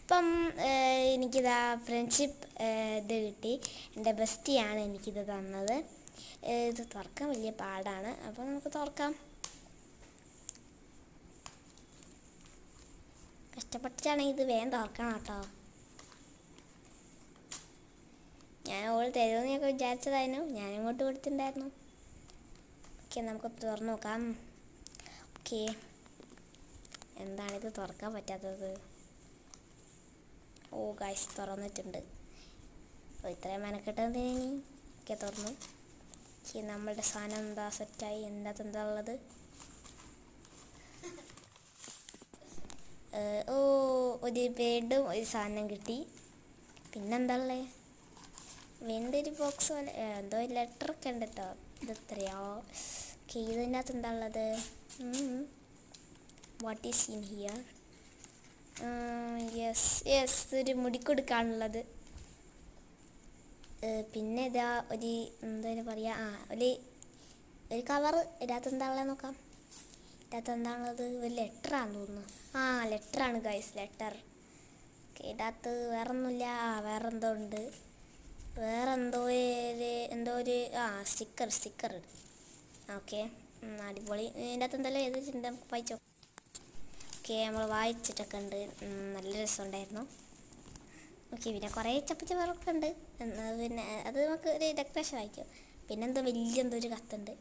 അപ്പം എനിക്കിതാ ഫ്രണ്ട്ഷിപ്പ് ഇത് കിട്ടി. എൻ്റെ ബെസ്റ്റിയാണ് എനിക്കിത് തന്നത്. ഇത് തുറക്കാൻ വലിയ പാടാണ്. അപ്പോൾ നമുക്ക് തുറക്കാം. കഷ്ടപ്പെട്ടിട്ടാണെങ്കിൽ ഇത് വേഗം തുറക്കണം കേട്ടോ. ഞാൻ ഓൾ തരുമെന്ന് ഞാൻ വിചാരിച്ചതായിരുന്നു. ഞാനിങ്ങോട്ട് കൊടുത്തിട്ടുണ്ടായിരുന്നു. ഓക്കെ, നമുക്ക് തുറന്നു നോക്കാം. ഓക്കെ, എന്താണിത് തുറക്കാൻ പറ്റാത്തത്? ഓ ഗൈസ്, തുറന്നിട്ടുണ്ട്. അപ്പോൾ ഇത്രയും മെനക്കെട്ടതിനി. ഓക്കെ, തുറന്നു. ഓക്കെ, നമ്മളുടെ സാധനം എന്താ സെറ്റായി. എന്താ ഉള്ളത്? ഓ, ഒരു ബെഡും ഒരു സാധനം കിട്ടി. പിന്നെന്താ ഉള്ളത്? വീണ്ടും ഒരു ബോക്സ് പോലെ എന്തോ ലെറ്ററൊക്കെ ഉണ്ട് കേട്ടോ. ഇത് എത്രയോ? ഓക്കെ, ഇതിൻ്റെ അകത്ത് എന്താ ഉള്ളത്? What is in here? Yes ഒരു മുടിക്കൊടുക്കാനുള്ളത്. പിന്നെ ഇതാ ഒരു എന്താ പറയുക, ഒരു കവറ്. ഇതിനകത്ത് എന്താ ഉള്ളത് നോക്കാം. ഇതിനകത്ത് എന്താണുള്ളത്? ഒരു ലെറ്ററാണെന്ന് തോന്നുന്നു. ലെറ്ററാണ് ഗൈസ്, ലെറ്റർ. ഓക്കെ, ഇതിനകത്ത് വേറൊന്നുമില്ല. വേറെ എന്തോ ഉണ്ട്. എന്തോ ഒരു സ്റ്റിക്കർ. ഓക്കെ, അടിപൊളി. ഇതിൻ്റെ അകത്ത് എന്തായാലും ഏത് ചിന്ത വായിച്ചോ. ഓക്കെ, നമ്മൾ വായിച്ചിട്ടൊക്കെ ഉണ്ട്. നല്ല രസമുണ്ടായിരുന്നു. ഓക്കെ, പിന്നെ കുറേ ചപ്പച്ചവറൊക്കെ ഉണ്ട്. പിന്നെ അത് നമുക്ക് ഒരു ഡെക്കറേഷൻ വായിക്കും. പിന്നെന്തോ വലിയ ഒരു കത്തുണ്ട്.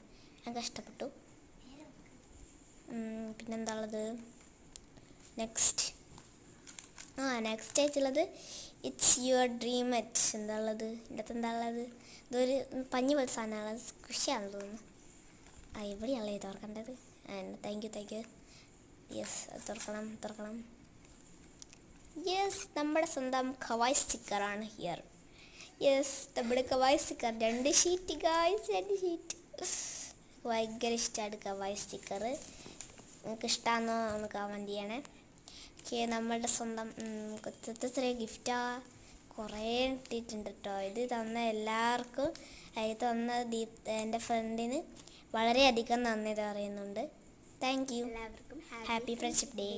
ഞങ്ങൾക്ക് ഇഷ്ടപ്പെട്ടു. പിന്നെന്താ ഉള്ളത്? നെക്സ്റ്റ് ആയിട്ടുള്ളത് ഇറ്റ്സ് യുവർ ഡ്രീം അറ്റ്. എന്താ ഉള്ളത്? ഇതിനകത്ത് എന്താ ഉള്ളത്? ഇതൊരു പഞ്ഞി പോലെ സാധനമാണ്. കൃഷിയാണെന്ന് തോന്നുന്നു. ഇവിടെയാണല്ലോ ഇത് തുറക്കേണ്ടത്. Thank you. യെസ്, തുറക്കണം. യെസ്, നമ്മുടെ സ്വന്തം കവായ് സ്റ്റിക്കറാണ് ഹിയർ. യെസ്, നമ്മുടെ kawaii sticker. 2 sheet guys, 2 sheet. ഭയങ്കര ഇഷ്ടമാണ് കവായ് സ്റ്റിക്കർ. നിങ്ങൾക്ക് ഇഷ്ടമാണെന്നോ ഒന്ന് കമൻറ്റ് ചെയ്യണേ. ഓക്കെ, നമ്മളുടെ സ്വന്തം ചെറിയ ഗിഫ്റ്റാ. കുറേ കിട്ടിയിട്ടുണ്ട് കേട്ടോ. ഇത് തന്ന എല്ലാവർക്കും, ഇത് തന്ന എൻ്റെ ഫ്രണ്ടിന് വളരെയധികം നന്ദി പറയുന്നുണ്ട്. Thank you. എല്ലാവർക്കും ഹാപ്പി ഫ്രണ്ട്ഷിപ്പ് ഡേ.